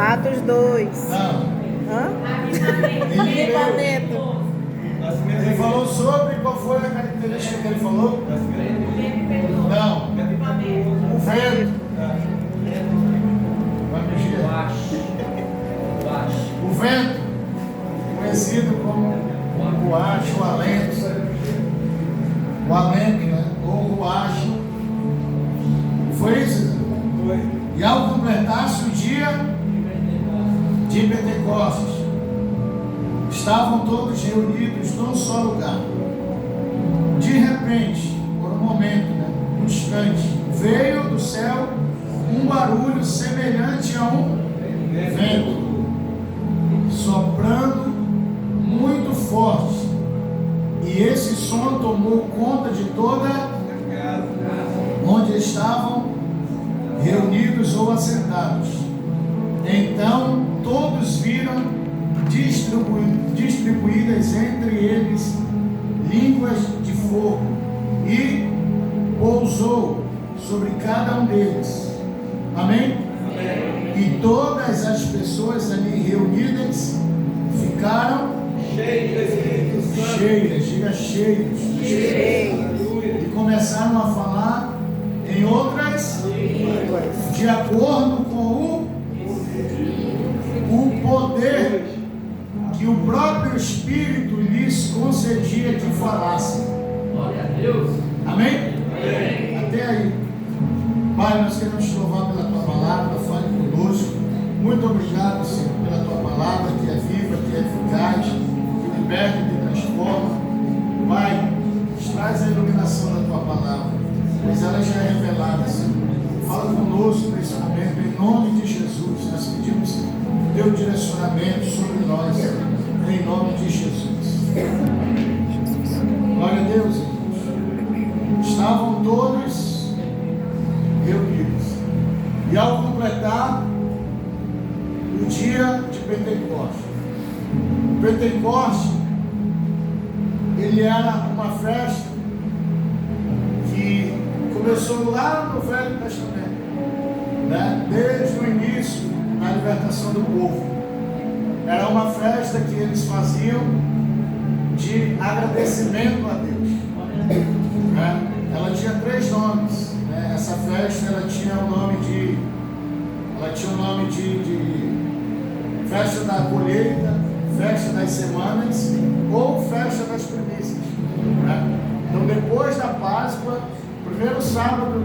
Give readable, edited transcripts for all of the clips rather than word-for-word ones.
Atos 2. Não. Hã? Livramento. Ele falou sobre qual foi a característica que ele falou? Não. O vento. Vai mexer. O vento, conhecido como o ruache, o alento. O alento, né? Ou ruache. Foi isso? Foi. E ao completar-se o dia de Pentecostes, estavam todos reunidos num só lugar. De repente, por um momento, né, um instante, veio do céu um barulho semelhante a um vento, soprando muito forte. E esse som tomou conta de toda onde estavam reunidos ou assentados. Então todos viram distribuídas entre eles línguas de fogo, e pousou sobre cada um deles. Amém? Amém. E todas as pessoas ali reunidas ficaram cheias, diga cheios, e começaram a falar em outras línguas, de acordo com o poder que o próprio Espírito lhes concedia que falassem. Glória a Deus. Amém? Amém. Até aí. Pai, nós queremos te louvar pela tua palavra, fale conosco. Muito obrigado, Senhor, pela tua palavra, que é viva, que é eficaz, que liberta, que transforma. Pai, traz a iluminação da tua palavra, pois ela já é revelada, Senhor. Fala conosco nesse momento, em nome de Jesus. Nós pedimos teu direcionamento sobre nós, em nome de Jesus. Glória a Deus, irmãos. Estavam todos reunidos. E ao completar o dia de Pentecostes, o Pentecostes, ele era uma festa que começou lá no Velho Testamento, né? Desde o início da libertação do povo. Era uma festa que eles faziam de agradecimento a Deus, né? Ela tinha 3 nomes, né? Essa festa ela tinha o nome de festa da colheita, festa das semanas ou festa das primícias, né? Então, depois da Páscoa, primeiro sábado,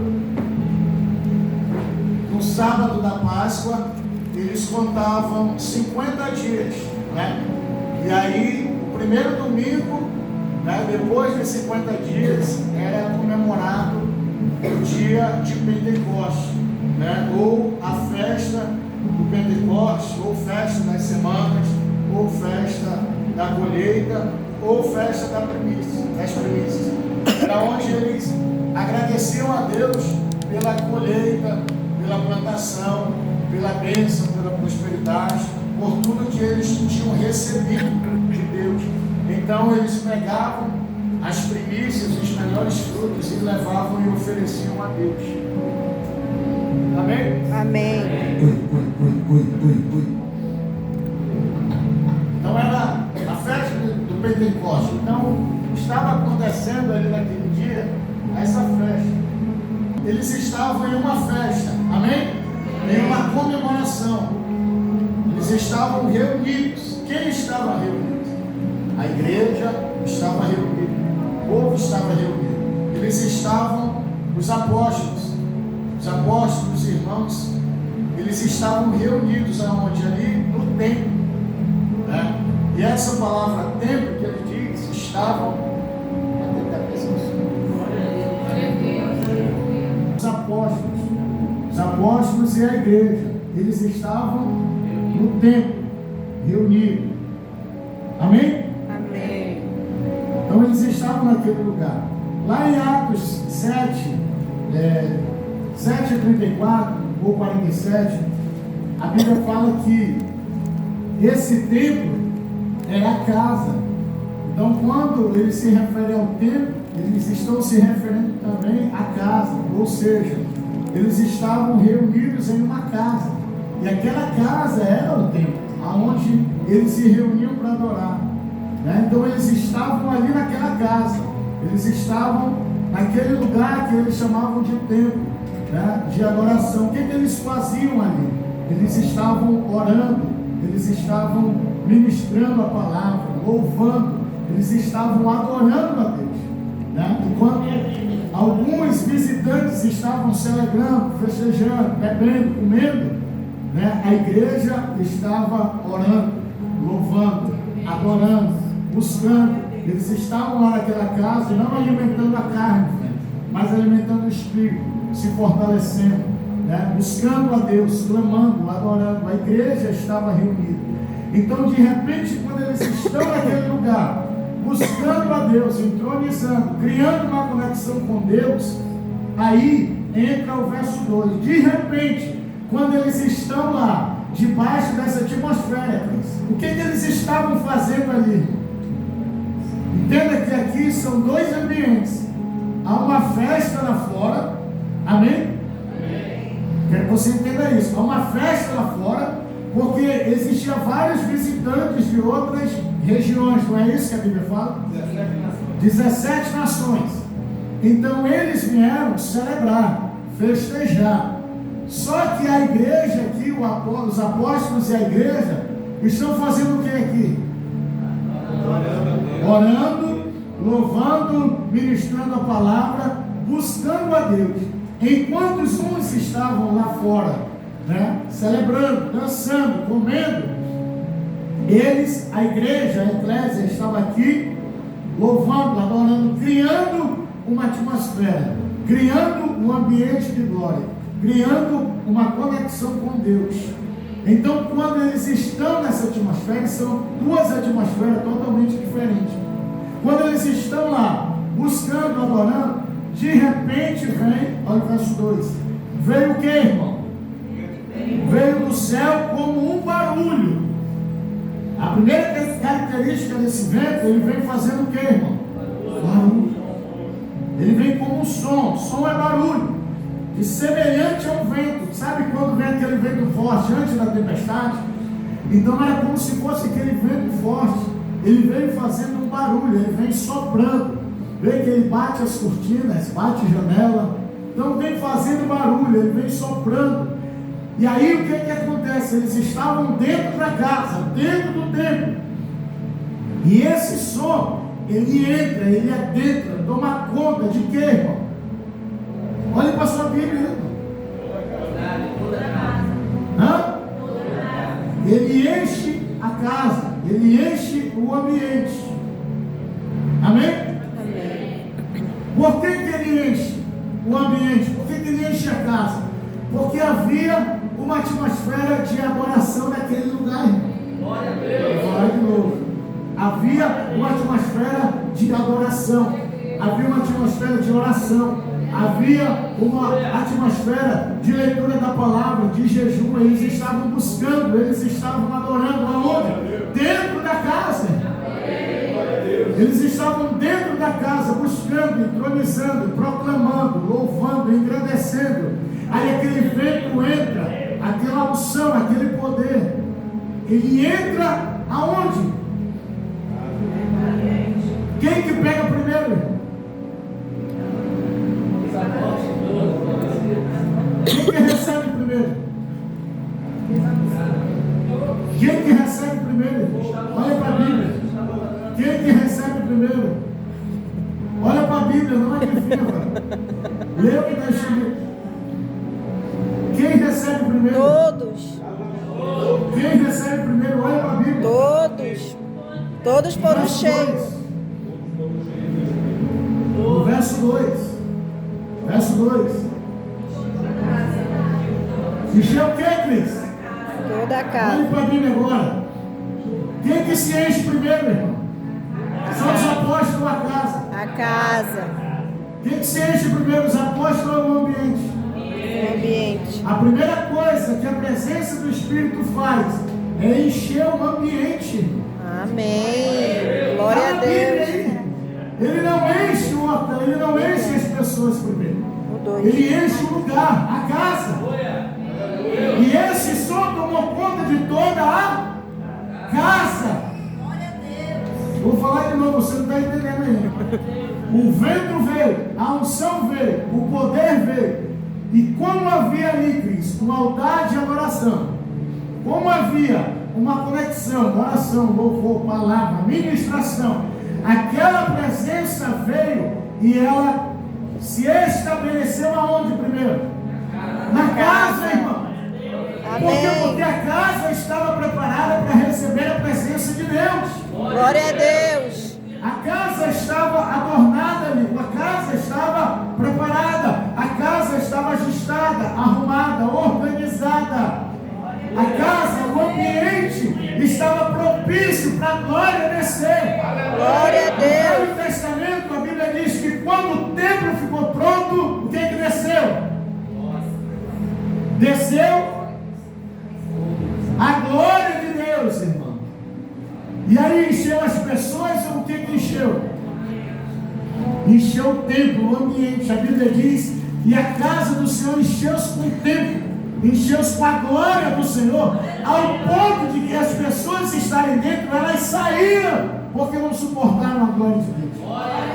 no sábado da Páscoa, eles contavam 50 dias, né? E aí, o primeiro domingo, né, depois de 50 dias, era comemorado o dia de Pentecostes, né? Ou a festa do Pentecostes, ou festa das semanas, ou festa da colheita, ou festa das primícias. Era onde eles agradeciam a Deus pela colheita, pela plantação, pela bênção, pela prosperidade, por tudo que eles tinham recebido de Deus. Então eles pegavam as primícias, os melhores frutos e levavam e ofereciam a Deus. Amém? Amém. Então era a festa do Pentecostes. Então estava acontecendo ali naquele dia essa festa. Eles estavam em uma festa, amém? Em uma comemoração. Eles estavam reunidos. Quem estava reunido? A igreja estava reunida, o povo estava reunido. Eles estavam, os apóstolos, os irmãos, eles estavam reunidos aonde? Ali no templo, né? E essa palavra templo que ele diz, estavam os apóstolos e a igreja, eles estavam no templo, reunidos. Amém? Amém. Então eles estavam naquele lugar. Lá em Atos 7, 7:34 ou 47, a Bíblia fala que esse templo era a casa. Então, quando eles se referem ao templo, eles estão se referindo também à casa, ou seja, eles estavam reunidos em uma casa. E aquela casa era o templo, aonde eles se reuniam para adorar. Né? Então eles estavam ali naquela casa, eles estavam naquele lugar que eles chamavam de templo, né? De adoração. O que eles faziam ali? Eles estavam orando, eles estavam ministrando a palavra, louvando, eles estavam adorando a Deus. Né? Enquanto alguns visitantes estavam celebrando, festejando, bebendo, comendo, né? A igreja estava orando, louvando, adorando, buscando. Eles estavam lá naquela casa, não alimentando a carne, mas alimentando o espírito, se fortalecendo, né? Buscando a Deus, clamando, adorando. A igreja estava reunida. Então, de repente, quando eles estão naquele lugar, buscando a Deus, entronizando, criando uma conexão com Deus, aí entra o verso 2. De repente, quando eles estão lá, debaixo dessa atmosfera, o que eles estavam fazendo ali? Entenda que aqui são dois ambientes. Há uma festa lá fora. Amém? Amém. Quero que você entenda isso. Há uma festa lá fora, porque existiam vários visitantes de outras regiões. Não é isso que a Bíblia fala? 17 nações. Então eles vieram celebrar, festejar. Só que a igreja aqui, os apóstolos e a igreja, estão fazendo o que aqui? Orando, louvando, ministrando a palavra, buscando a Deus. Enquanto os uns estavam lá fora, né, celebrando, dançando, comendo, eles, a igreja, a eclésia, estava aqui louvando, adorando, criando uma atmosfera, criando um ambiente de glória, criando uma conexão com Deus. Então, quando eles estão nessa atmosfera, são duas atmosferas totalmente diferentes. Quando eles estão lá, buscando, adorando, de repente vem, olha o verso 2, veio o que, irmão? Veio do céu como um barulho. A primeira característica desse vento, ele vem fazendo o que, irmão? Barulho. Ele vem como um som. Som é barulho. E semelhante a um vento. Sabe quando vem aquele vento forte antes da tempestade? Então era como se fosse aquele vento forte. Ele veio fazendo um barulho, ele vem soprando. Vê que ele bate as cortinas, bate a janela. Então vem fazendo barulho, ele vem soprando. E aí o que acontece? Eles estavam dentro da casa, dentro do templo. E esse som, ele entra, ele adentra, toma conta de quê, irmão? Olhe para a sua Bíblia. Hã? Ele enche a casa, ele enche o ambiente. Amém? Amém. Por que ele enche o ambiente? Por que ele enche a casa? Porque havia uma atmosfera de adoração naquele lugar. Glória a Deus. Vai de novo. Havia uma atmosfera de adoração. Havia uma atmosfera de oração. Havia uma atmosfera de leitura da palavra, de jejum. Eles estavam buscando, eles estavam adorando. Aonde? Dentro da casa. Eles estavam dentro da casa, buscando, entronizando, proclamando, louvando, engrandecendo. Aí aquele vento entra, aquela unção, aquele poder. Ele entra aonde? Quem que pega primeiro? Quem que recebe primeiro? Quem que recebe primeiro? Olha para a Bíblia. Quem que recebe primeiro? Olha para a Bíblia, não é de firma. Lê o que está escrito. Quem recebe primeiro? Todos. Quem recebe primeiro? Olha para a Bíblia. Todos. Todos foram cheios. No verso 2. Verso 2. Encheu o que, Cris? Toda a Olhe casa. para a Bíblia agora. Quem que se enche primeiro, irmão? São os apóstolos ou a casa? A casa. Quem que se enche primeiro? Os apóstolos ou o ambiente? O ambiente. A primeira coisa que a presença do Espírito faz é encher o ambiente. Amém. Glória a Deus. Ele não enche o hotel, ele não enche as pessoas primeiro. O dois. Ele enche o lugar, a casa. E esse som tomou conta de toda a casa. Vou falar de novo, você não está entendendo ainda. O vento veio, a unção veio, o poder veio. E como havia ali, Cristo, um altar de adoração, como havia uma conexão, oração, louvor, palavra, ministração, aquela presença veio e ela se estabeleceu aonde primeiro? Na casa, irmão. Porque a casa estava preparada para receber a presença de Deus. Glória a Deus. A casa estava adornada ali, a casa estava preparada, a casa estava ajustada, arrumada, organizada. A casa, o ambiente estava propício para a glória descer. Glória a Deus. No Velho Testamento, a Bíblia diz que quando o templo ficou pronto, o que desceu? Desceu a glória de Deus, irmão. E aí encheu as pessoas, o que encheu? Encheu o templo, o ambiente. A Bíblia diz, e a casa do Senhor encheu-se com o templo, encheu-se com a glória do Senhor, ao ponto de que as pessoas estarem dentro, elas saíram, porque não suportaram a glória de Deus.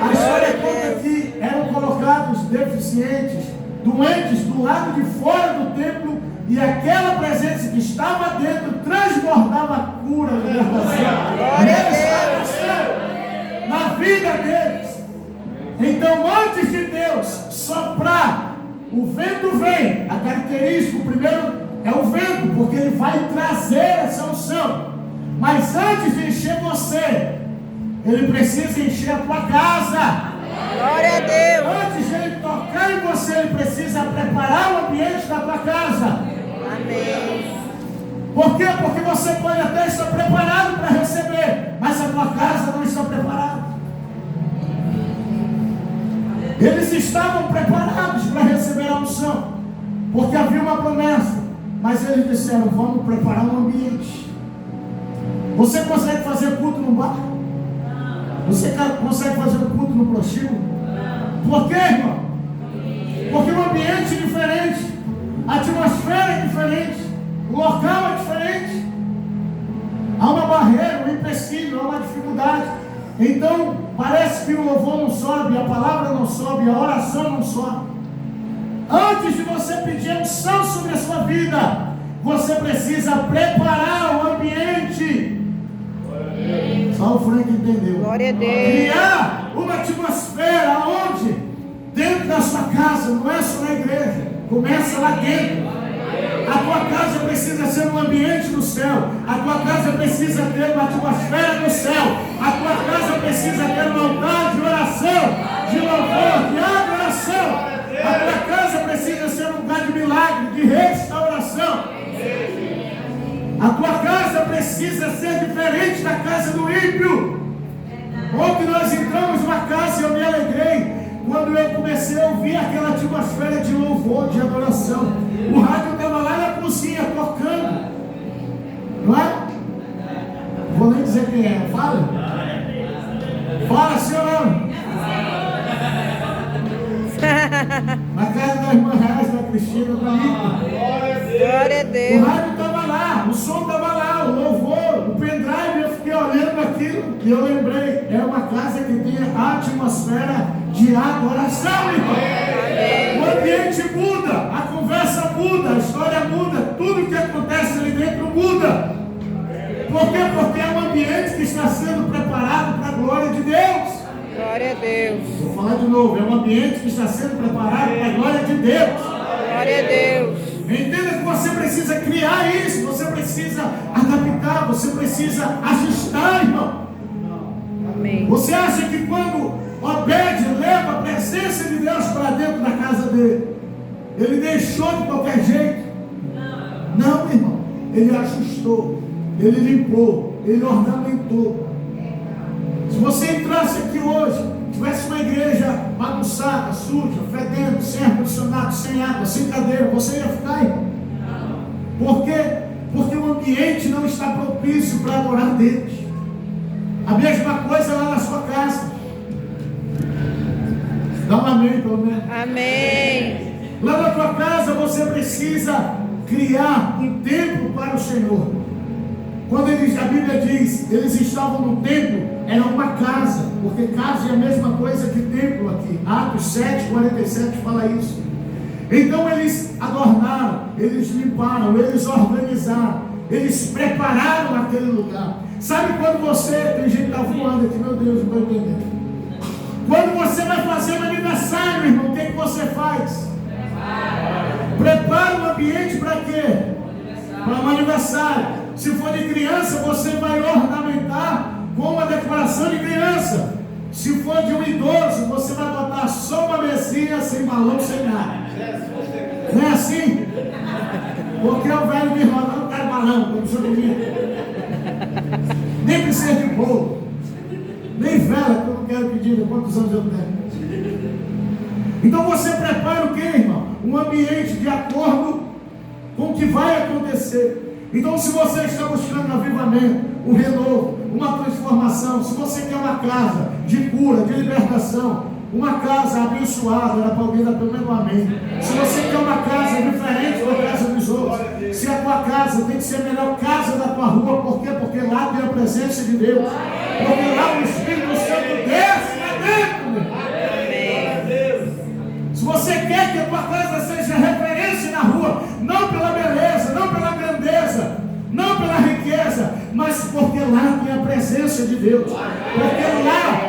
A história conta que eram colocados deficientes, doentes, do lado de fora do templo, e aquela presença que estava dentro transbordava a cura, a libertação. Glória a Deus. Na vida deles. Então, antes de Deus soprar, o vento vem. A característica, o primeiro é o vento, porque ele vai trazer essa unção. Mas antes de encher você, ele precisa encher a tua casa. Glória a Deus. Antes de ele tocar em você, ele precisa preparar o ambiente da tua casa. Amém. Por quê? Porque você pode até estar preparado para receber, mas a tua casa não está preparada. Eles estavam preparados para receber a unção, porque havia uma promessa, mas eles disseram, vamos preparar um ambiente. Você consegue fazer culto no bar? Você consegue fazer um culto no prostíbulo? Por quê, irmão? Porque o ambiente é diferente, a atmosfera é diferente, o local é diferente. Há uma barreira, um empecilho, há uma dificuldade. Então, parece que o louvor não sobe, a palavra não sobe, a oração não sobe. Antes de você pedir unção sobre a sua vida, você precisa preparar o ambiente. Só o Frank entendeu. Glória a Deus. Criar uma atmosfera onde, dentro da sua casa, não é só na igreja, começa lá dentro. A tua casa precisa ser um ambiente do céu. A tua casa precisa ter uma atmosfera do céu. A tua casa precisa ter um altar de oração, de louvor, de adoração. A tua casa precisa ser um lugar de milagre, de restauração. A tua casa precisa ser diferente da casa do ímpio. Ontem nós entramos numa casa e eu me alegrei quando eu comecei a ouvir aquela atmosfera de louvor, de adoração. O rádio estava lá na cozinha tocando, não é? Vou nem dizer quem é, fala. Fala, senhor. Na casa da irmã Reis, da Cristina, da Ita. Glória a O Deus. rádio estava lá, o som estava lá, o louvor, o pendrive, eu fiquei olhando aquilo e eu lembrei, é uma casa que tem a atmosfera de adoração, irmão. O ambiente muda, a conversa muda, a história muda, tudo que acontece ali dentro muda. Por quê? Porque é um ambiente que está sendo preparado para a glória de Deus. Glória a Deus. Vou falar de novo, é um ambiente que está sendo preparado para a glória de Deus. Glória a Deus. Entenda que você precisa criar isso, você precisa adaptar, você precisa ajustar, irmão. Amém. Você acha que quando Obed leva a presença de Deus para dentro da casa dele, ele deixou de qualquer jeito? Não, irmão. Ele ajustou, ele limpou, ele ornamentou. Se você entrasse aqui hoje, tivesse uma igreja bagunçada, suja, fedendo, sem ar-condicionado, sem água, sem cadeira, você ia ficar, irmão? Por quê? Porque o ambiente não está propício para adorar Deus. A mesma coisa lá na sua casa. Dá um amém, pelo menos. Amém. Lá na tua casa você precisa criar um templo para o Senhor. Quando a Bíblia diz, eles estavam no templo, era uma casa, porque casa é a mesma coisa que templo aqui. Atos 7:47 fala isso. Então eles adornaram, eles limparam, eles organizaram, eles prepararam aquele lugar. Sabe quando você, tem gente que está voando aqui, meu Deus, não estou entendendo. Quando você vai fazer um aniversário, irmão, o que você faz? Prepara o ambiente para quê? Para um aniversário. Se for de criança, você vai ornamentar com uma decoração de criança. Se for de um idoso, você vai botar só uma mesinha, sem balão, sem nada. Não é assim? Porque o velho me irmão não quer balão, como o senhor diria. Nem precisa de bolo, nem vela, que eu não quero pedir quantos anos eu tenho. Então você prepara o que, irmão? Um ambiente de acordo com o que vai acontecer. Então, se você está buscando avivamento, um renovo, uma transformação, se você quer uma casa de cura, de libertação, uma casa abençoada, era para alguém dar pelo menos um amém. Se você quer uma casa diferente da casa dos outros, se a tua casa tem que ser a melhor casa da tua rua, por quê? Porque lá tem a presença de Deus, porque lá o Espírito Santo desce lá dentro. Se você quer que a tua casa seja referência na rua, não pela beleza, não pela grandeza, não pela riqueza, mas porque lá tem a presença de Deus, porque lá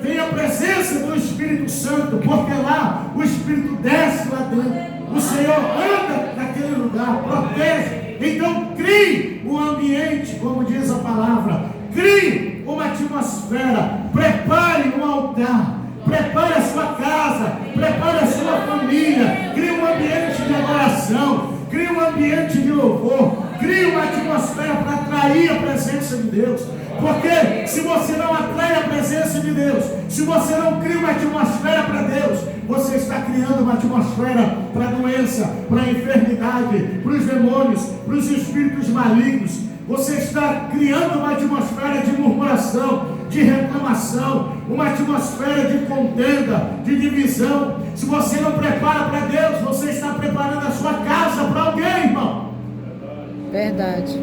tem a presença do Espírito Santo, porque lá o Espírito desce lá dentro, o Senhor anda naquele lugar, protege. Então crie um ambiente, como diz a palavra, crie uma atmosfera, prepare um altar, prepare a sua casa, prepare a sua família, crie um ambiente de adoração, crie um ambiente de louvor, crie uma atmosfera para atrair a presença de Deus. Porque se você não atrai a presença de Deus, se você não cria uma atmosfera para Deus, você está criando uma atmosfera para a doença, para a enfermidade, para os demônios, para os espíritos malignos. Você está criando uma atmosfera de murmuração, de reclamação, uma atmosfera de contenda, de divisão. Se você não prepara para Deus, você está preparando a sua casa para alguém, irmão. Verdade.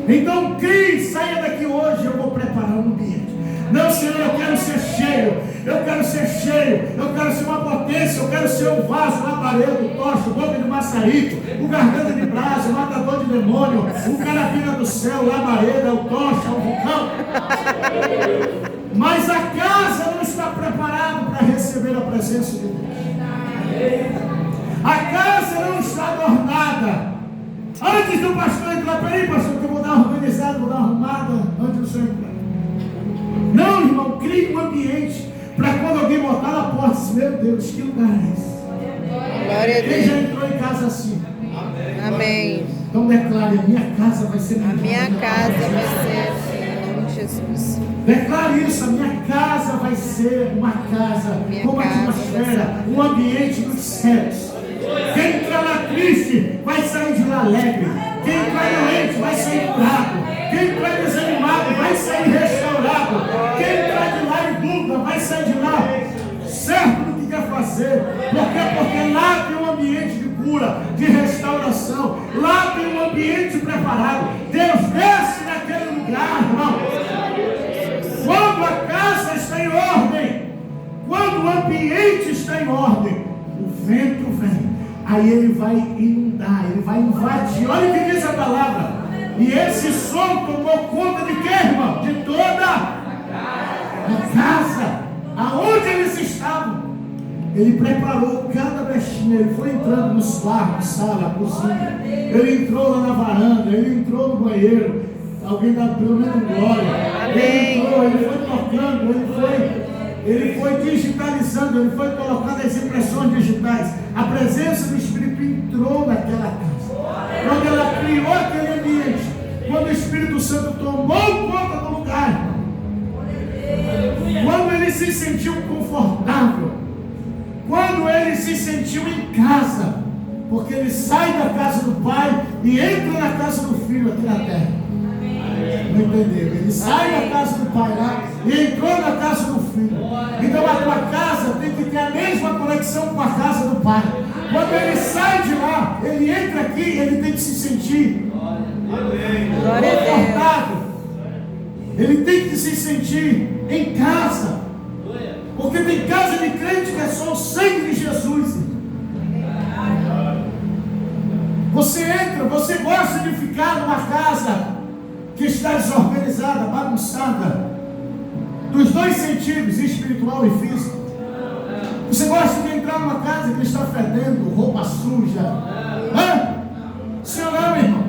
Então crie, saia daqui hoje, eu vou preparar um ambiente. Não, Senhor, eu quero ser cheio, eu quero ser cheio, eu quero ser uma potência, eu quero ser um vaso, labaredo, tocha, boca de maçarico, o garganta de brasa, o matador de demônio, o carabina do céu, o labareda, o tocha, o vulcão. Mas a casa não está preparada para receber a presença de Deus. A casa não está adornada. Antes do pastor entrar, peraí, pastor, que eu vou dar uma organizada, vou dar uma arrumada antes do senhor entrar. Não, irmão, crie um ambiente para quando alguém botar na porta, meu Deus, que lugar é esse? Glória a Quem já Deus. entrou em casa assim? Amém. Então declare, a minha casa vai ser A minha casa vai ser assim, em nome de Jesus. Declare isso, a minha casa vai ser uma casa com uma atmosfera, um ambiente dos céus. Quem entrar lá triste vai sair de lá alegre. Quem entrar doente vai sair curado. Quem entrar desanimado vai sair restaurado. Quem entrar de lá em dúvida vai sair de lá certo do que quer fazer. Por quê? Porque lá tem um ambiente de cura, de restauração. Lá tem um ambiente preparado. Deus desce naquele lugar, irmão. Quando a casa está em ordem, quando o ambiente está em ordem, o vento vem. Aí ele vai inundar, ele vai invadir. Olha o que diz a palavra. E esse som tomou conta de quê, irmão? De toda a casa. Aonde eles estavam. Ele preparou cada brechinha. Ele foi entrando nos quartos, sala, cozinha. Ele entrou lá na varanda, ele entrou no banheiro. Alguém dá pelo menos glória. Ele entrou, ele foi tocando, ele foi digitalizando, ele foi colocando as impressões digitais. A presença do Espírito entrou naquela casa. Quando ela criou aquele ambiente, quando o Espírito Santo tomou conta do lugar, quando ele se sentiu confortável, quando ele se sentiu em casa, porque ele sai da casa do Pai e entra na casa do Filho aqui na terra. Não entendeu? Ele sai da casa do Pai lá e entrou na casa do Filho. Então a tua casa tem que ter a mesma conexão com a casa do Pai. Quando ele sai de lá, ele entra aqui, ele tem que se sentir Glória a Deus. confortável. Ele tem que se sentir em casa. Porque tem casa de crente que é só o sangue de Jesus. Você entra, você gosta de ficar numa casa que está desorganizada, bagunçada, dos dois sentidos, espiritual e físico. Você gosta de entrar numa casa que está fedendo, roupa suja. Hã? Sim ou não, irmão?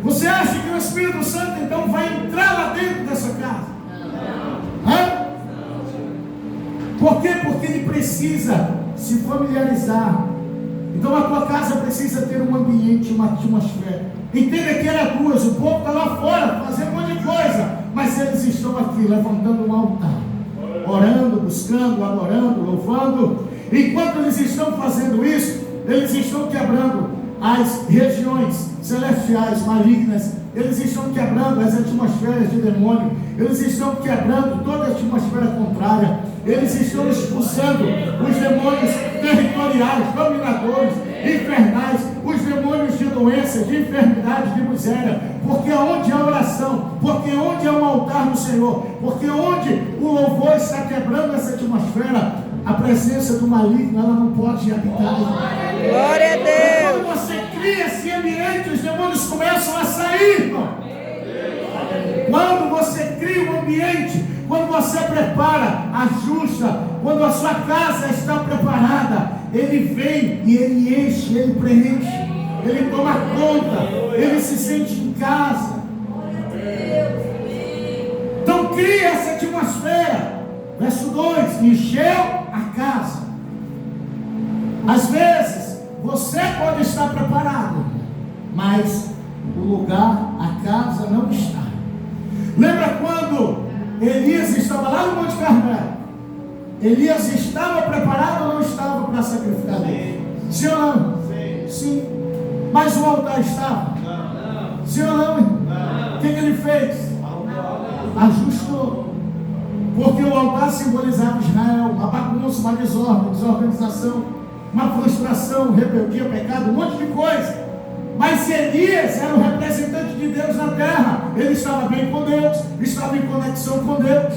Você acha que o Espírito Santo então vai entrar lá dentro dessa casa? Hã? Por quê? Porque ele precisa se familiarizar. Então a tua casa precisa ter um ambiente, uma atmosfera. Entenda que era duas, o povo está lá fora fazendo um monte de coisa, mas eles estão aqui levantando um altar, orando, buscando, adorando, louvando. Enquanto eles estão fazendo isso, eles estão quebrando as regiões celestiais malignas, eles estão quebrando as atmosferas de demônio, eles estão quebrando toda a atmosfera contrária, eles estão expulsando os demônios territoriais, dominadores, infernais, os demônios de doença, de enfermidade, de miséria, porque onde há oração, porque onde há um altar no Senhor, porque onde o louvor está quebrando essa atmosfera, a presença do maligno, ela não pode habitar. Glória a Deus. Quando você cria esse ambiente, os demônios começam a sair, irmão. Quando você cria um ambiente, quando você prepara, ajusta, quando a sua casa está preparada, ele vem e ele enche, ele preenche, ele toma conta, ele se sente em casa. Então cria essa atmosfera. Verso 2, encheu a casa. Às vezes, você pode estar preparado, mas o lugar, a casa não está. Lembra quando Elias estava lá no Monte Carmelo? Elias estava preparado ou não estava para sacrificar Deus? Sim ou não? Sim. Mas o altar estava? Não. Sim ou não? Não. O que ele fez? Ajustou. Porque o altar simbolizava Israel, uma bagunça, uma desordem, desorganização, uma frustração, rebeldia, pecado, um monte de coisa. Mas Elias era o representante de Deus na terra. Ele estava bem com Deus, estava em conexão com Deus.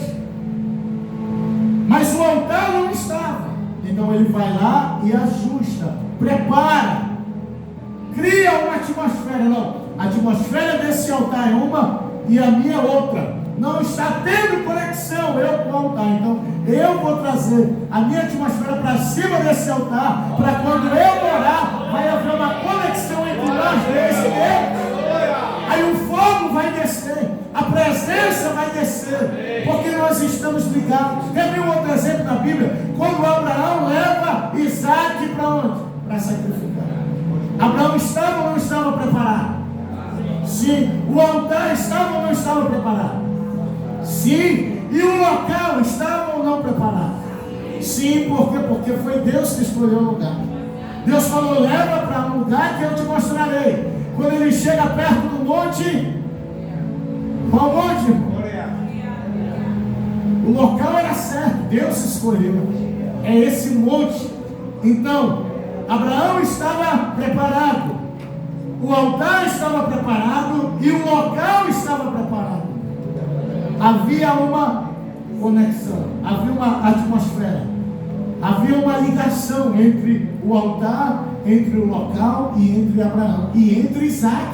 Mas o altar não estava. Então ele vai lá e ajusta, prepara, cria uma atmosfera. Não, a atmosfera desse altar é uma e a minha outra. Não está tendo conexão, eu com o altar. Então eu vou trazer a minha atmosfera para cima desse altar, para quando eu orar, vai haver uma conexão entre nós dois e Deus. Aí o fogo vai descer, a presença vai descer, porque nós estamos ligados. Quer ver um outro exemplo da Bíblia? Quando Abraão leva Isaac para onde? Para sacrificar. Abraão estava ou não estava preparado? Sim. O altar estava ou não estava preparado? Sim. E o local estava ou não preparado? Sim. Por quê? Porque foi Deus que escolheu o lugar. Deus falou, leva para um lugar que eu te mostrarei. Quando ele chega perto do monte, qual monte? O local era certo, Deus escolheu. É esse monte. Então, Abraão estava preparado, o altar estava preparado e o local estava preparado. Havia uma conexão, havia uma atmosfera, havia uma ligação entre o altar, entre o local e entre Abraão e entre Isaac,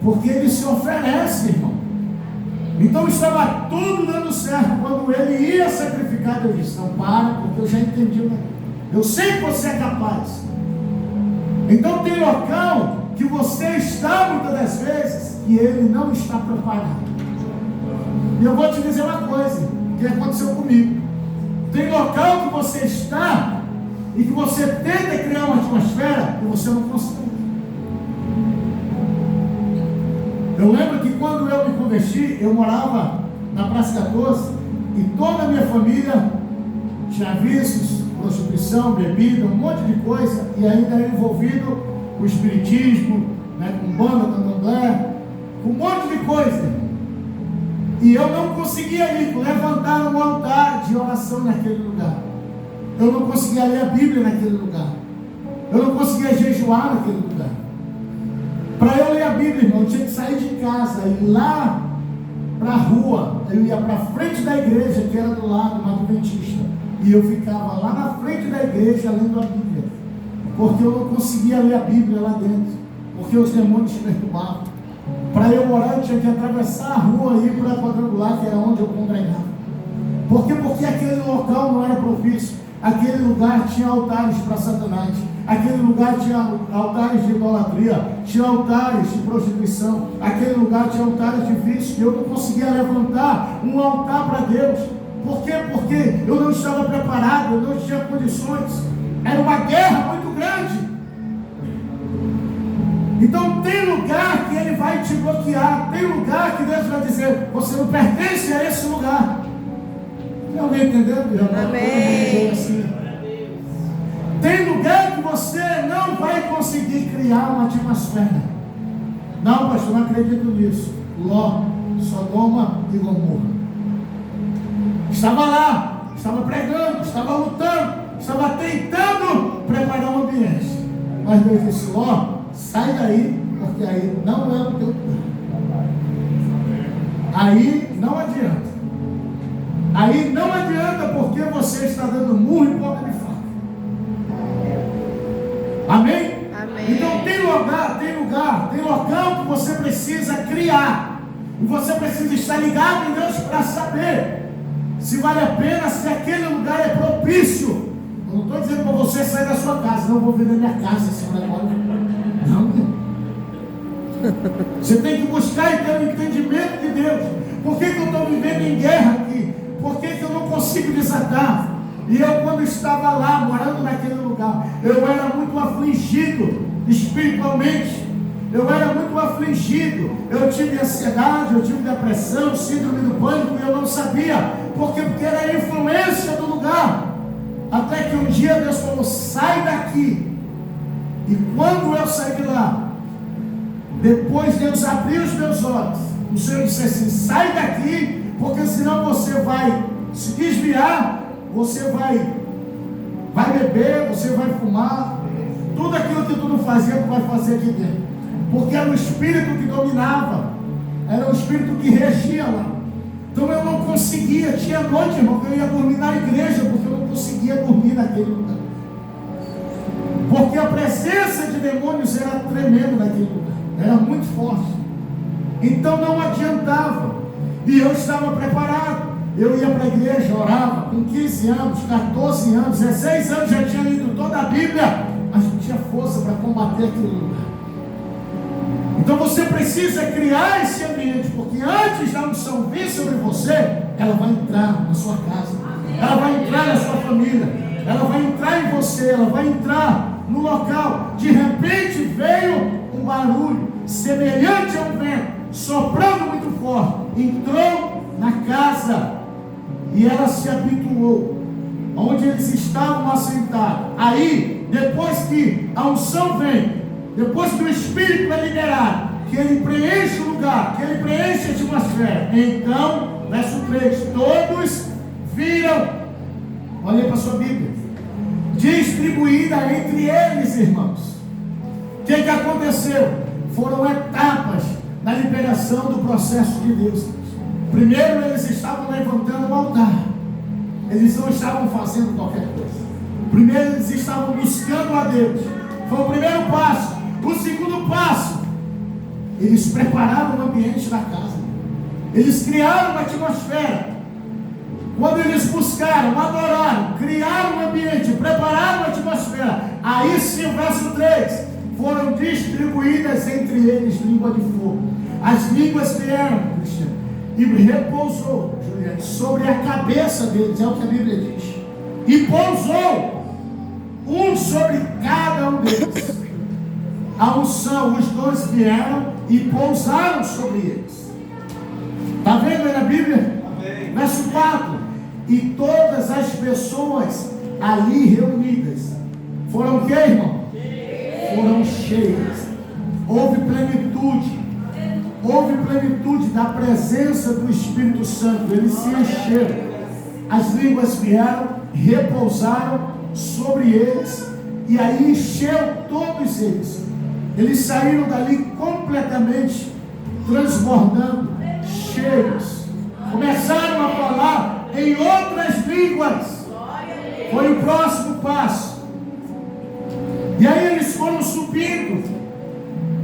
porque ele se oferece, irmão. Então estava tudo dando certo. Quando ele ia sacrificar, Deus disse, não para, porque eu já entendi o negócio. Eu sei que você é capaz. Então tem local que você está muitas das vezes e ele não está preparado. E eu vou te dizer uma coisa que aconteceu comigo. Tem local que você está e que você tenta criar uma atmosfera e você não consegue. Eu lembro que quando eu me converti, eu morava na Praça 14 e toda a minha família tinha vícios, prostituição, bebida, um monte de coisa, e ainda era envolvido com o espiritismo, né, com banda, candomblé, com um monte de coisa. E eu não conseguia levantar um altar de oração naquele lugar. Eu não conseguia ler a Bíblia naquele lugar. Eu não conseguia jejuar naquele lugar. Para eu ler a Bíblia, irmão, eu tinha que sair de casa, ir lá para a rua. Eu ia para frente da igreja, que era do lado, uma adventista. E eu ficava lá na frente da igreja lendo a Bíblia. Porque eu não conseguia ler a Bíblia lá dentro. Porque os demônios me perturbavam. Para eu orar, eu tinha que atravessar a rua e ir para a quadrangular, que era onde eu congregava. Por quê? Porque aquele local não era propício. Aquele lugar tinha altares para Satanás. Aquele lugar tinha altares de idolatria, tinha altares de prostituição. Aquele lugar tinha altares de vício. Eu não conseguia levantar um altar para Deus. Por quê? Porque eu não estava preparado, eu não tinha condições. Era uma guerra muito grande. Então tem lugar que Ele vai te bloquear. Tem lugar que Deus vai dizer: você não pertence a esse lugar. Tem alguém entendendo? Amém. Assim. Tem lugar que você não vai conseguir criar uma atmosfera. Não, pastor, não acredito nisso. Ló, Sodoma e Gomorra. Estava lá, estava pregando, estava lutando, estava tentando preparar um ambiente. Mas Deus disse: Ló, sai daí, porque aí não é o teu lugar. Aí não adianta. Aí não adianta, porque você está dando murro em ponta de faca. Amém? Amém. Então tem local que você precisa criar. E você precisa estar ligado em Deus para saber se vale a pena, se aquele lugar é propício. Eu não estou dizendo para você sair da sua casa. Não vou vender minha casa, senhor. Não. Você tem que buscar e ter o entendimento de Deus. Por que eu estou vivendo em guerra aqui? Por que eu não consigo desatar? E eu, quando estava lá, morando naquele lugar, eu era muito afligido espiritualmente. Eu era muito afligido. Eu tive ansiedade, eu tive depressão, síndrome do pânico, e eu não sabia. Por quê? Porque era a influência do lugar. Até que um dia Deus falou: sai daqui. E quando eu saí de lá, depois Deus abriu os meus olhos, o Senhor disse assim: sai daqui, porque senão você vai se desviar, você vai beber, você vai fumar, tudo aquilo que tu não fazia, tu vai fazer aqui dentro. Porque era o espírito que dominava, era o espírito que regia lá. Então eu não conseguia, tinha noite, irmão, que eu ia dormir na igreja, porque eu não conseguia dormir naquele lugar. Porque a presença de demônios era tremenda naquele lugar, era muito forte. Então não adiantava. E eu estava preparado. Eu ia para a igreja, orava com 15 anos, 14 anos, 16 anos, já tinha lido toda a Bíblia, mas não tinha força para combater aquele lugar. Então você precisa criar esse ambiente, porque antes da unção vir sobre você, ela vai entrar na sua casa, ela vai entrar na sua família, ela vai entrar em você, ela vai entrar no local. De repente veio um barulho semelhante a um vento, soprando muito forte, entrou na casa e ela se habituou onde eles estavam assentados. Aí, depois que a unção vem, depois que o Espírito é liberado, que ele preenche o lugar, que ele preenche a atmosfera, então, verso 3, todos viram, olha para a sua Bíblia, distribuída entre eles, irmãos. O que aconteceu? Foram etapas na liberação do processo de Deus. Primeiro, eles estavam levantando um altar. Eles não estavam fazendo qualquer coisa. Primeiro, eles estavam buscando a Deus. Foi o primeiro passo. O segundo passo, eles prepararam o ambiente da casa. Eles criaram uma atmosfera. Quando eles buscaram, adoraram, criaram um ambiente, prepararam a atmosfera, aí sim, o verso 3, foram distribuídas entre eles língua de fogo. As línguas vieram, Cristiano, e repousou, Juliane, sobre a cabeça deles, é o que a Bíblia diz. E pousou um sobre cada um deles. A unção, os dons vieram e pousaram sobre eles. Está vendo aí na Bíblia? Amém. Verso 4. E todas as pessoas ali reunidas foram o que, irmão? Foram cheias. Houve plenitude da presença do Espírito Santo. Eles se encheram. As línguas vieram, repousaram sobre eles e aí encheu todos eles. Eles saíram dali completamente transbordando, cheios. Começaram a falar em outras línguas. Foi o próximo passo. E aí eles foram subindo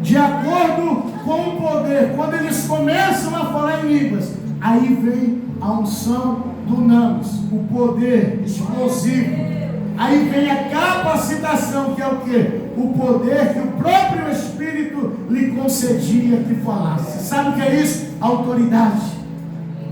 de acordo com o poder. Quando eles começam a falar em línguas, aí vem a unção do Namas, o poder explosivo. Aí vem a capacitação, que é o quê? O poder que o próprio Espírito lhe concedia que falasse. Sabe o que é isso? Autoridade.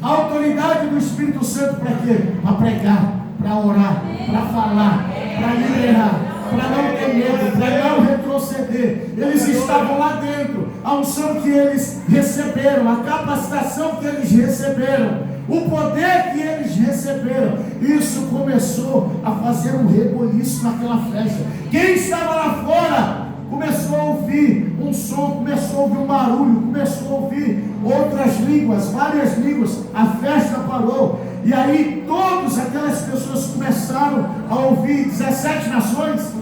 A autoridade do Espírito Santo para quê? Para pregar, para orar, para falar, para liberar, para não ter medo, para não retroceder. Eles estavam lá dentro. A unção que eles receberam, a capacitação que eles receberam, o poder que eles receberam, isso começou a fazer um reboliço naquela festa. Quem estava lá fora começou a ouvir um som, começou a ouvir um barulho, começou a ouvir outras línguas, várias línguas. A festa parou. E aí todas aquelas pessoas começaram a ouvir, 17 nações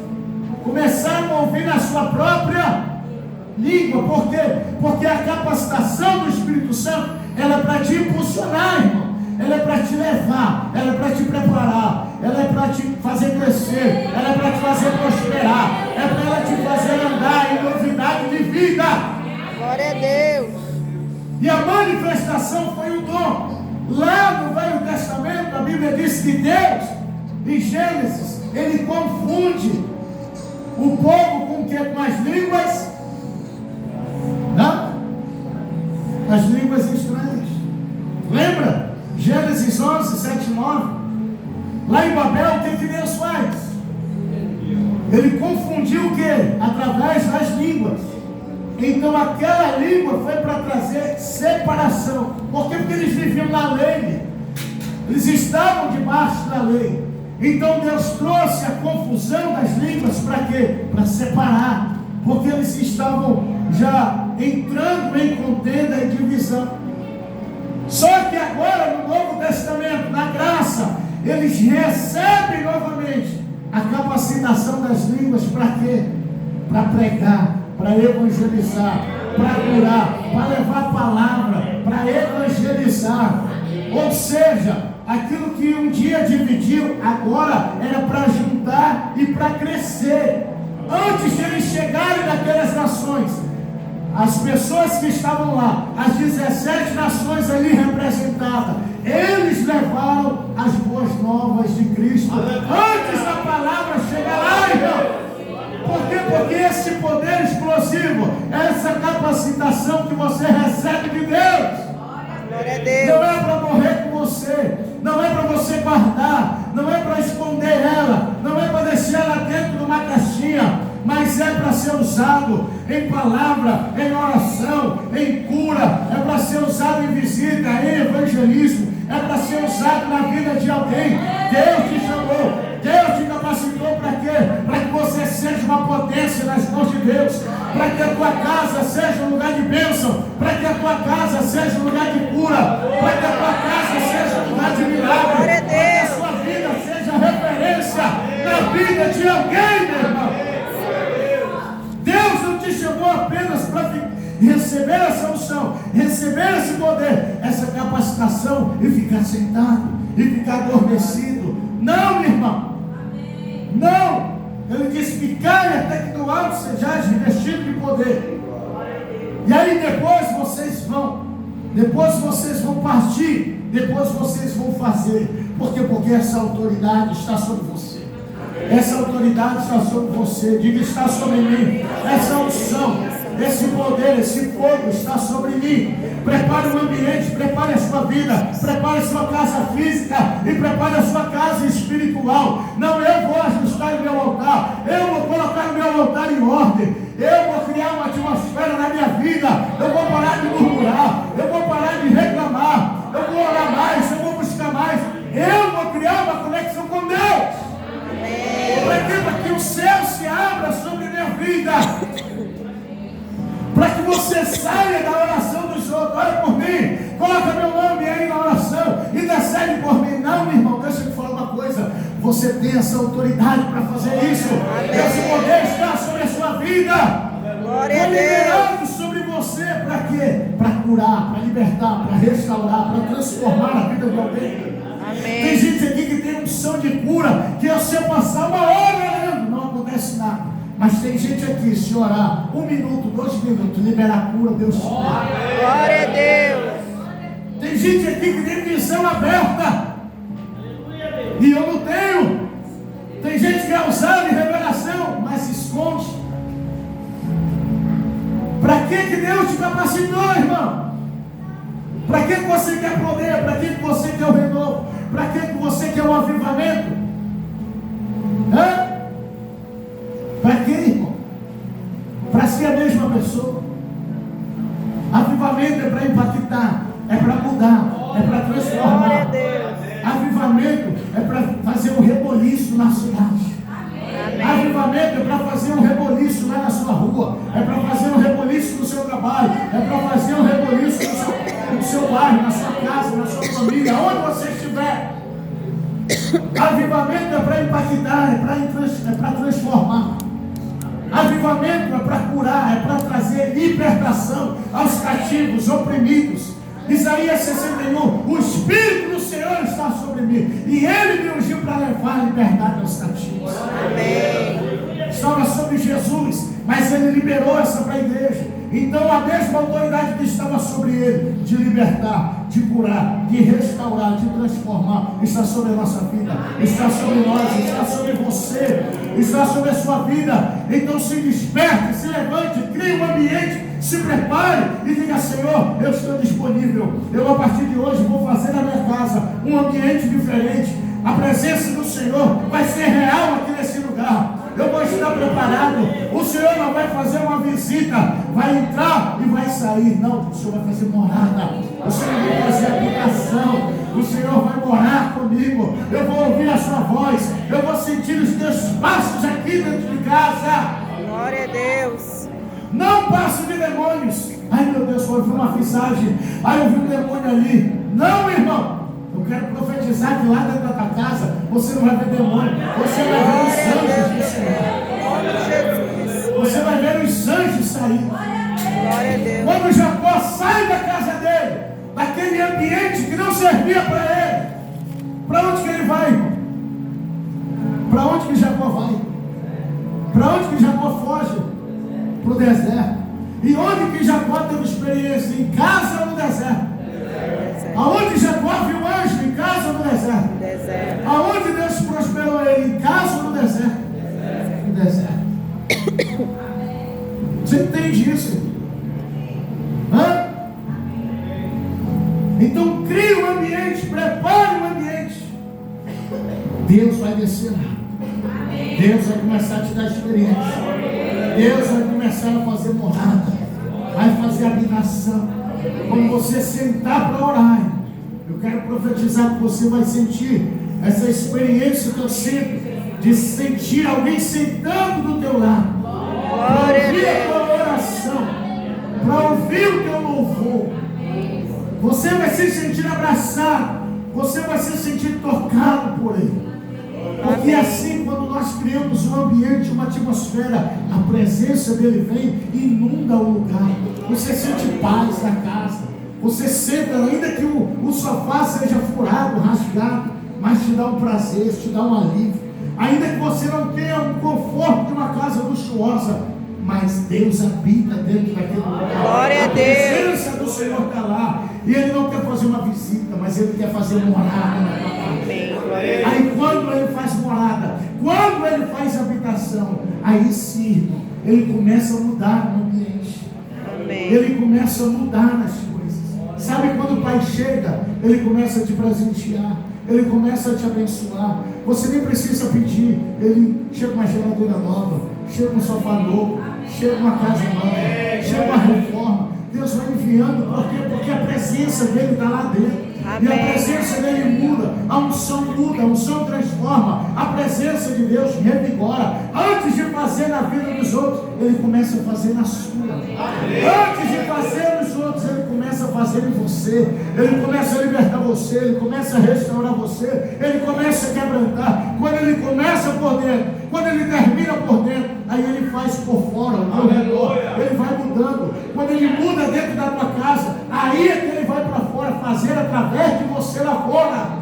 começaram a ouvir na sua própria língua. Por quê? Porque a capacitação do Espírito Santo, ela é para te impulsionar, irmão. Ela é para te levar, ela é para te preparar, ela é para te fazer crescer, ela é para te fazer prosperar, é para ela te fazer andar em novidade de vida. Glória a Deus. E a manifestação foi o dom. Lá no Velho Testamento, a Bíblia diz que Deus, em Gênesis, ele confunde o povo com o que? Com as línguas, não? As línguas estranhas. Lembra? Gênesis 11, 7 e 9. Lá em Babel, o que Deus faz? Ele confundiu o que? Através das línguas. Então aquela língua foi para trazer separação. Por quê? Porque eles viviam na lei. Eles estavam debaixo da lei. Então Deus trouxe a confusão das línguas para quê? Para separar. Porque eles estavam já entrando em contenda e divisão. Só que agora no Novo Testamento, na graça, eles recebem novamente a capacitação das línguas para quê? Para pregar, para evangelizar, para curar, para levar a palavra, para evangelizar. Ou seja, aquilo que um dia dividiu, agora era para juntar e para crescer. Antes de eles chegarem naquelas nações, as pessoas que estavam lá, as 17 nações ali representadas, eles levaram as boas novas de Cristo antes da palavra chegar lá, irmão. Por quê? Porque esse poder explosivo, essa capacitação que você recebe de Deus, não é para morrer com você, não é para você guardar, não é para esconder ela, não é para deixar ela dentro de uma caixinha, mas é para ser usado em palavra, em oração, em cura, é para ser usado em visita, em evangelismo, é para ser usado na vida de alguém. Deus te chamou, Deus te capacitou para quê? Para que você seja uma potência nas mãos de Deus, para que a tua casa seja um lugar de bênção, para que a tua casa seja um lugar de cura, para que a tua casa seja um lugar de milagre, para que a sua vida seja referência na vida de alguém, meu irmão. Deus não te chamou apenas para receber essa unção, receber esse poder, essa capacitação e ficar sentado, e ficar adormecido. Não, meu irmão. Não. Ele disse: ficai até que do alto sejais revestido de poder. E aí depois vocês vão partir, depois vocês vão fazer. Por quê? Porque essa autoridade está sobre você. Essa autoridade está sobre você. Diga: está sobre mim. Essa unção, esse poder, esse fogo está sobre mim. Prepare o ambiente, prepare a sua vida, prepare a sua casa física e prepare a sua casa espiritual. Não, eu vou ajustar o meu altar, eu vou colocar o meu altar em ordem, eu vou criar uma atmosfera na minha vida, eu vou parar de murmurar, eu vou parar de reclamar, eu vou orar mais, eu vou buscar mais, eu vou criar uma conexão com Deus. Para que o céu se abra sobre a minha vida, para que você saia da oração dos outros. Ora por mim, coloca meu nome aí na oração, intercede por mim. Não, meu irmão, deixa eu te falar uma coisa. você tem essa autoridade para fazer isso. Esse poder está sobre a sua vida. Glória a Foi Deus. liberado sobre você para quê? Para curar, para libertar, para restaurar, para transformar a vida de alguém. Tem Amém. gente aqui que tem unção de cura, que se você passar uma hora orando, não acontece nada. Mas tem gente aqui, se orar 1 minuto, 2 minutos, liberar a cura, Deus te dá. Glória a Deus. Tem gente aqui que tem visão aberta e eu não tenho. Tem gente que é usada em revelação, mas se esconde. Para que Deus te capacitou, irmão? Para que você quer poder? Para que você quer o renovo? Para que você quer o avivamento? Hã? Para quê, irmão? Para ser a mesma pessoa. Avivamento é para impactar, é para mudar, é para Glória a transformar. Deus. Avivamento é para fazer um reboliço na cidade. Avivamento é para fazer um reboliço lá na sua rua, é para fazer um reboliço no seu trabalho, é para fazer um reboliço no seu bairro, na sua casa, na sua família, onde você estiver. Avivamento é para impactar, é para transformar. Avivamento é para curar, é para trazer libertação aos cativos, oprimidos. Isaías 61, o Espírito do Senhor está sobre mim, e Ele me ungiu para levar a liberdade aos cativos. Amém. Estava sobre Jesus, mas Ele liberou essa para a igreja. Então a mesma autoridade que estava sobre Ele, de libertar, de curar, de restaurar, de transformar, está sobre a nossa vida, está sobre nós, está sobre você, está sobre a sua vida. Então se desperte, se levante, crie um ambiente, se prepare e diga: Senhor, eu estou disponível. Eu a partir de hoje vou fazer na minha casa um ambiente diferente. A presença do Senhor vai ser real aqui nesse lugar. Eu vou estar preparado. O Senhor não vai fazer uma visita, vai entrar e vai sair. Não, o Senhor vai fazer morada. O Senhor vai fazer habitação. O Senhor vai morar comigo. Eu vou ouvir a sua voz. Eu vou sentir os teus passos aqui dentro de casa. Glória a Deus. Não passo de demônios. Ai meu Deus, eu ouvi uma visagem. Ai, eu vi um demônio ali. Não, irmão. Eu quero profetizar que lá dentro da tua casa você não vai ver demônio. Você vai ver os anjos do Senhor. Glória a Jesus. Você vai ver os anjos sair. Glória a Deus. Quando Jacó sai da casa dele, daquele ambiente que não servia para ele, para onde que ele vai, irmão? Para onde que Jacó vai? Para onde que Jacó foge? Para o deserto. E onde que Jacó teve experiência? Em casa ou no deserto? Aonde Jacó viu anjo? Em casa ou no deserto? Deserto. Aonde Deus prosperou ele? Em casa ou no deserto? No deserto. Você entende isso? Hã? Então crie um ambiente, prepare um ambiente. Deus vai descer lá. Deus vai começar a te dar experiência. Deus vai começar a fazer morada. Vai fazer habitação. Quando você sentar para orar, eu quero profetizar que você vai sentir essa experiência que eu sinto, de sentir alguém sentando do teu lado, para ouvir a tua oração, para ouvir o teu louvor. Você vai se sentir abraçado, você vai se sentir tocado por Ele. Porque assim, quando nós criamos um ambiente, uma atmosfera, a presença dele vem e inunda o lugar. Você sente paz na casa. Você senta, ainda que o sofá seja furado, rasgado, mas te dá um prazer, te dá um alívio. Ainda que você não tenha um conforto de uma casa luxuosa, mas Deus habita dentro daquele lugar. Glória a Deus. presença do Senhor está lá. E Ele não quer fazer uma visita, mas Ele quer fazer morada na tua casa. Amém. Glória a Deus. Aí quando Ele faz morada, quando Ele faz habitação, aí sim, Ele começa a mudar no ambiente. Amém. Ele começa a mudar nas coisas. Sabe quando o Pai chega, Ele começa a te presentear, Ele começa a te abençoar. Você nem precisa pedir. Ele chega uma geladeira nova, chega um sofá novo, chega uma casa nova, chega uma reforma. Deus vai enviando, por quê? Porque a presença dele está lá dentro. Amém. E a presença dele muda, a unção muda, a unção transforma, a presença de Deus revigora. Antes de fazer na vida dos outros, Ele começa a fazer na sua. Antes de fazer nos outros, Ele começa começa a fazer em você, Ele começa a libertar você, Ele começa a restaurar você, Ele começa a quebrantar. Quando Ele começa por dentro, quando Ele termina por dentro, aí Ele faz por fora, ao redor, Ele vai mudando. Quando Ele muda dentro da tua casa, aí é que Ele vai para fora, fazer através de você lá fora.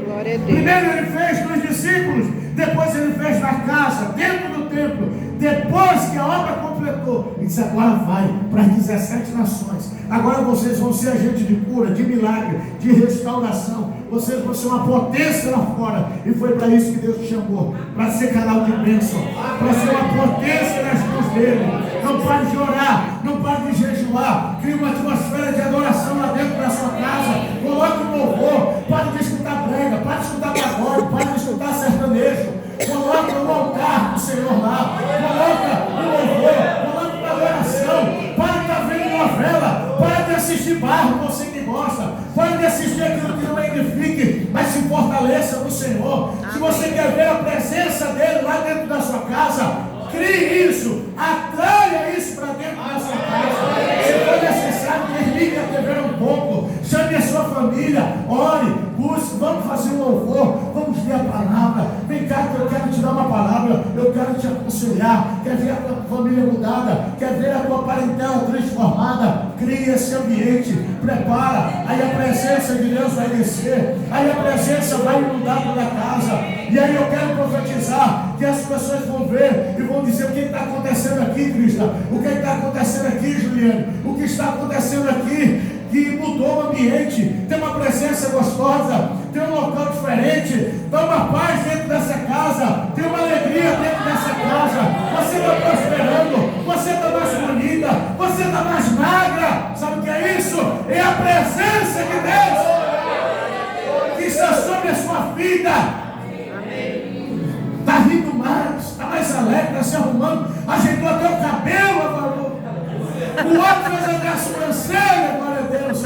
Glória a Deus. Primeiro Ele fez nos discípulos, depois Ele fez na casa, dentro do templo. Depois que a obra completou, Ele disse: agora vai para as 17 nações. Agora vocês vão ser agentes de cura, de milagre, de restauração. Vocês vão ser uma potência lá fora. E foi para isso que Deus te chamou, para ser canal de bênção, para ser uma potência nas mãos dele. Não pare de orar, não pare de jejuar. Crie uma atmosfera de adoração lá dentro da sua casa. Coloque um louvor. Pare de escutar brega, pare de escutar pagode, pare de escutar sertanejo. Coloca um altar do Senhor lá. Coloca um louvor, coloca uma adoração. Para de estar vendo novela. Para de assistir barro, você que gosta. Para de assistir aquilo que não edifique, mas se fortaleça no Senhor. Se você quer ver a presença dele lá dentro da sua casa, crie isso, atraia isso para dentro da sua casa. Se for necessário, desligue a TV um pouco, chame a sua família, ore, busque, vamos fazer um louvor, vamos ler a palavra. Vem cá que eu quero te dar uma palavra, eu quero te aconselhar. Quer ver a tua família mudada, quer ver a tua parentela transformada? Crie esse ambiente, prepara, aí a presença de Deus vai descer, aí a presença vai inundar toda a casa. E aí eu quero profetizar que as pessoas vão ver e vão dizer: o que está acontecendo aqui, Cristo? O que está acontecendo aqui, Juliane? O que está acontecendo aqui? Que mudou o ambiente, tem uma presença gostosa, tem um local diferente, tem uma paz dentro dessa casa, tem uma alegria dentro dessa casa. Você está prosperando, você está mais bonita, você está mais magra. Sabe o que é isso? É a presença de Deus que está sobre a sua vida. Está rindo mais, está mais alegre, está se arrumando, ajeitou até o cabelo, agora. O outro fez a sobrancelha, glória a Deus.